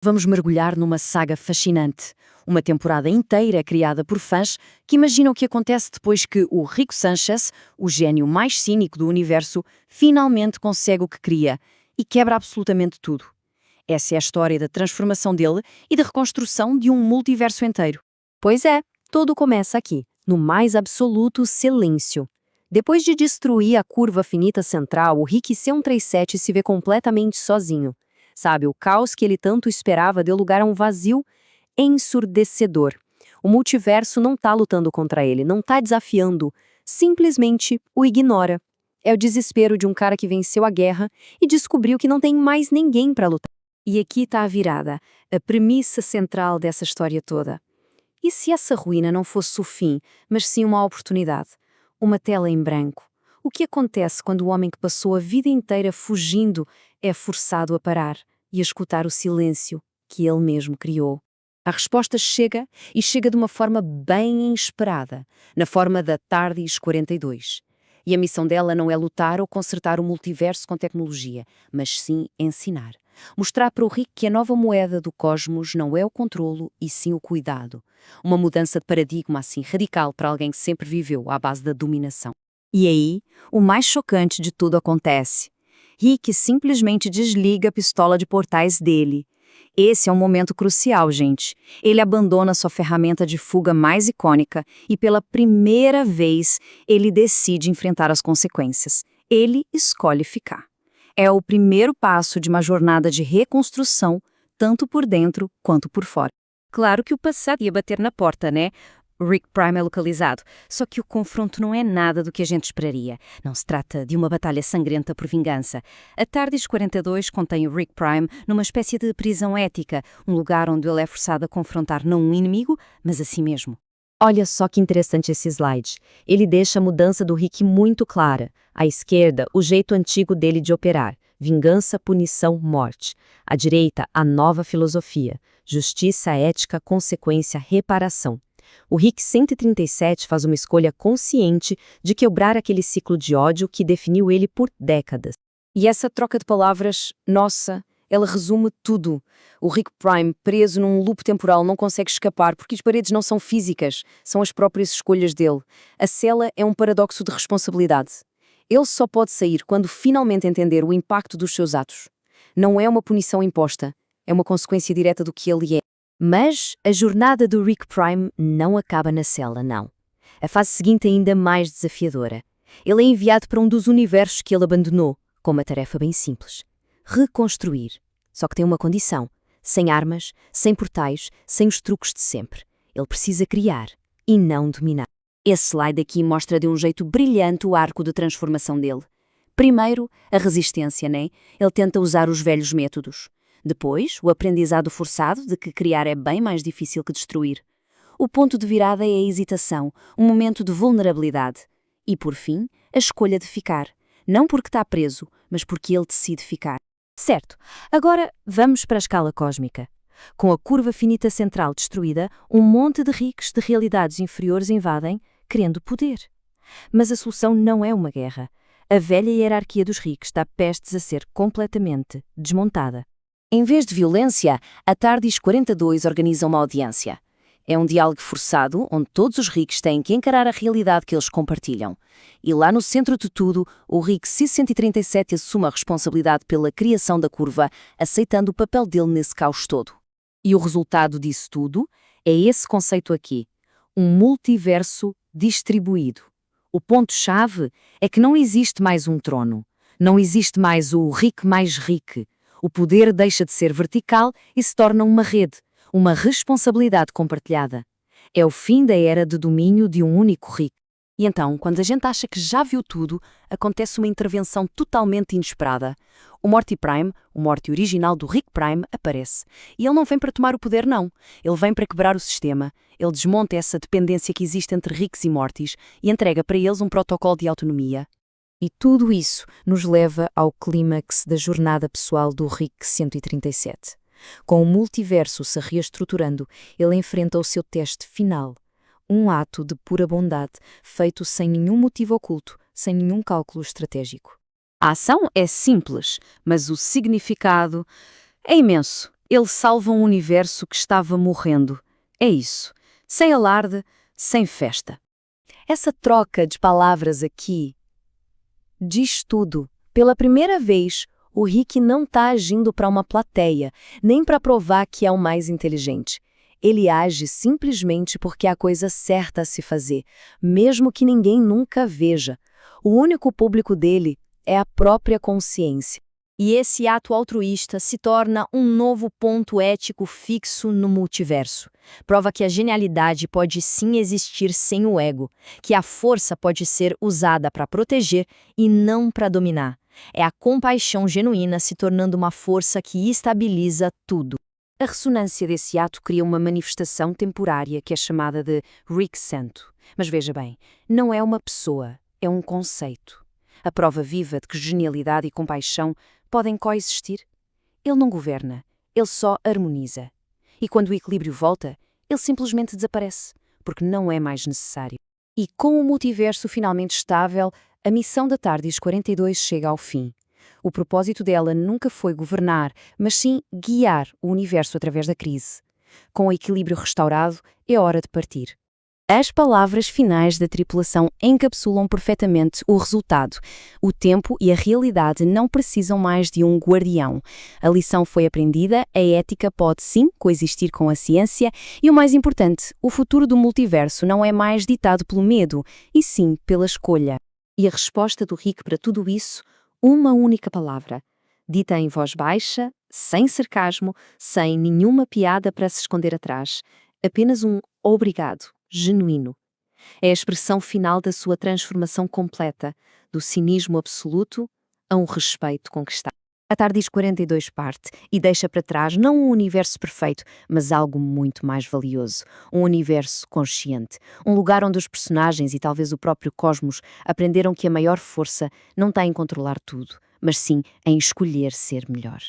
Vamos mergulhar numa saga fascinante. Uma temporada inteira criada por fãs que imaginam o que acontece depois que o Rico Sanchez, o gênio mais cínico do universo, finalmente consegue o que queria e quebra absolutamente tudo. Essa é a história da transformação dele e da reconstrução de um multiverso inteiro. Pois é, tudo começa aqui, no mais absoluto silêncio. Depois de destruir a curva finita central, o Rick C137 se vê completamente sozinho. Sabe, o caos que ele tanto esperava deu lugar a um vazio ensurdecedor. O multiverso não tá lutando contra ele, não tá desafiando, simplesmente o ignora. É o desespero de um cara que venceu a guerra e descobriu que não tem mais ninguém para lutar. E aqui tá a virada, a premissa central dessa história toda. E se essa ruína não fosse o fim, mas sim uma oportunidade? Uma tela em branco. O que acontece quando o homem que passou a vida inteira fugindo é forçado a parar e a escutar o silêncio que ele mesmo criou? A resposta chega e chega de uma forma bem inesperada, na forma da TARDIS 42. E a missão dela não é lutar ou consertar o multiverso com tecnologia, mas sim ensinar. Mostrar para o Rick que a nova moeda do cosmos não é o controlo e sim o cuidado. Uma mudança de paradigma assim radical para alguém que sempre viveu à base da dominação. E aí, o mais chocante de tudo acontece. Rick simplesmente desliga a pistola de portais dele. Esse é um momento crucial, gente. Ele abandona sua ferramenta de fuga mais icônica e, pela primeira vez, ele decide enfrentar as consequências. Ele escolhe ficar. É o primeiro passo de uma jornada de reconstrução, tanto por dentro quanto por fora. Claro que o passado ia bater na porta, né? O Rick Prime é localizado, só que o confronto não é nada do que a gente esperaria. Não se trata de uma batalha sangrenta por vingança. A TARDIS 42 contém o Rick Prime numa espécie de prisão ética, um lugar onde ele é forçado a confrontar não um inimigo, mas a si mesmo. Olha só que interessante esse slide. Ele deixa a mudança do Rick muito clara. À esquerda, o jeito antigo dele de operar. Vingança, punição, morte. À direita, a nova filosofia. Justiça, ética, consequência, reparação. O Rick 137 faz uma escolha consciente de quebrar aquele ciclo de ódio que definiu ele por décadas. E essa troca de palavras, nossa, ela resume tudo. O Rick Prime, preso num loop temporal, não consegue escapar porque as paredes não são físicas, são as próprias escolhas dele. A cela é um paradoxo de responsabilidade. Ele só pode sair quando finalmente entender o impacto dos seus atos. Não é uma punição imposta, é uma consequência direta do que ele é. Mas a jornada do Rick Prime não acaba na cela, não. A fase seguinte é ainda mais desafiadora. Ele é enviado para um dos universos que ele abandonou, com uma tarefa bem simples: reconstruir. Só que tem uma condição: sem armas, sem portais, sem os truques de sempre. Ele precisa criar e não dominar. Esse slide aqui mostra de um jeito brilhante o arco de transformação dele. Primeiro, a resistência, né? Ele tenta usar os velhos métodos. Depois, o aprendizado forçado de que criar é bem mais difícil que destruir. O ponto de virada é a hesitação, um momento de vulnerabilidade. E, por fim, a escolha de ficar. Não porque está preso, mas porque ele decide ficar. Certo, agora vamos para a escala cósmica. Com a curva finita central destruída, um monte de Ricks de realidades inferiores invadem, querendo poder. Mas a solução não é uma guerra. A velha hierarquia dos Ricks está prestes a ser completamente desmontada. Em vez de violência, a TARDIS 42 organiza uma audiência. É um diálogo forçado, onde todos os Ricks têm que encarar a realidade que eles compartilham. E lá no centro de tudo, o Rick C137 assume a responsabilidade pela criação da curva, aceitando o papel dele nesse caos todo. E o resultado disso tudo é esse conceito aqui: um multiverso distribuído. O ponto-chave é que não existe mais um trono. Não existe mais o Rick mais Rick. O poder deixa de ser vertical e se torna uma rede, uma responsabilidade compartilhada. É o fim da era de domínio de um único Rick. E então, quando a gente acha que já viu tudo, acontece uma intervenção totalmente inesperada. O Morty Prime, o Morty original do Rick Prime, aparece. E ele não vem para tomar o poder, não. Ele vem para quebrar o sistema. Ele desmonta essa dependência que existe entre Ricks e Mortys e entrega para eles um protocolo de autonomia. E tudo isso nos leva ao clímax da jornada pessoal do Rick 137. Com o multiverso se reestruturando, ele enfrenta o seu teste final. Um ato de pura bondade, feito sem nenhum motivo oculto, sem nenhum cálculo estratégico. A ação é simples, mas o significado é imenso. Ele salva um universo que estava morrendo. É isso. Sem alarde, sem festa. Essa troca de palavras aqui diz tudo. Pela primeira vez, o Rick não está agindo para uma plateia, nem para provar que é o mais inteligente. Ele age simplesmente porque é a coisa certa a se fazer, mesmo que ninguém nunca veja. O único público dele é a própria consciência. E esse ato altruísta se torna um novo ponto ético fixo no multiverso. Prova que a genialidade pode sim existir sem o ego, que a força pode ser usada para proteger e não para dominar. É a compaixão genuína se tornando uma força que estabiliza tudo. A ressonância desse ato cria uma manifestação temporária que é chamada de Rick Santo. Mas veja bem, não é uma pessoa, é um conceito. A prova viva de que genialidade e compaixão podem coexistir. Ele não governa, ele só harmoniza. E quando o equilíbrio volta, ele simplesmente desaparece, porque não é mais necessário. E com o multiverso finalmente estável, a missão da TARDIS 42 chega ao fim. O propósito dela nunca foi governar, mas sim guiar o universo através da crise. Com o equilíbrio restaurado, é hora de partir. As palavras finais da tripulação encapsulam perfeitamente o resultado. O tempo e a realidade não precisam mais de um guardião. A lição foi aprendida, a ética pode sim coexistir com a ciência e, o mais importante, o futuro do multiverso não é mais ditado pelo medo, e sim pela escolha. E a resposta do Rick para tudo isso? Uma única palavra, dita em voz baixa, sem sarcasmo, sem nenhuma piada para se esconder atrás. Apenas um obrigado. Genuíno. É a expressão final da sua transformação completa, do cinismo absoluto a um respeito conquistado. A TARDIS 42 parte e deixa para trás não um universo perfeito, mas algo muito mais valioso. Um universo consciente. Um lugar onde os personagens e talvez o próprio cosmos aprenderam que a maior força não está em controlar tudo, mas sim em escolher ser melhor.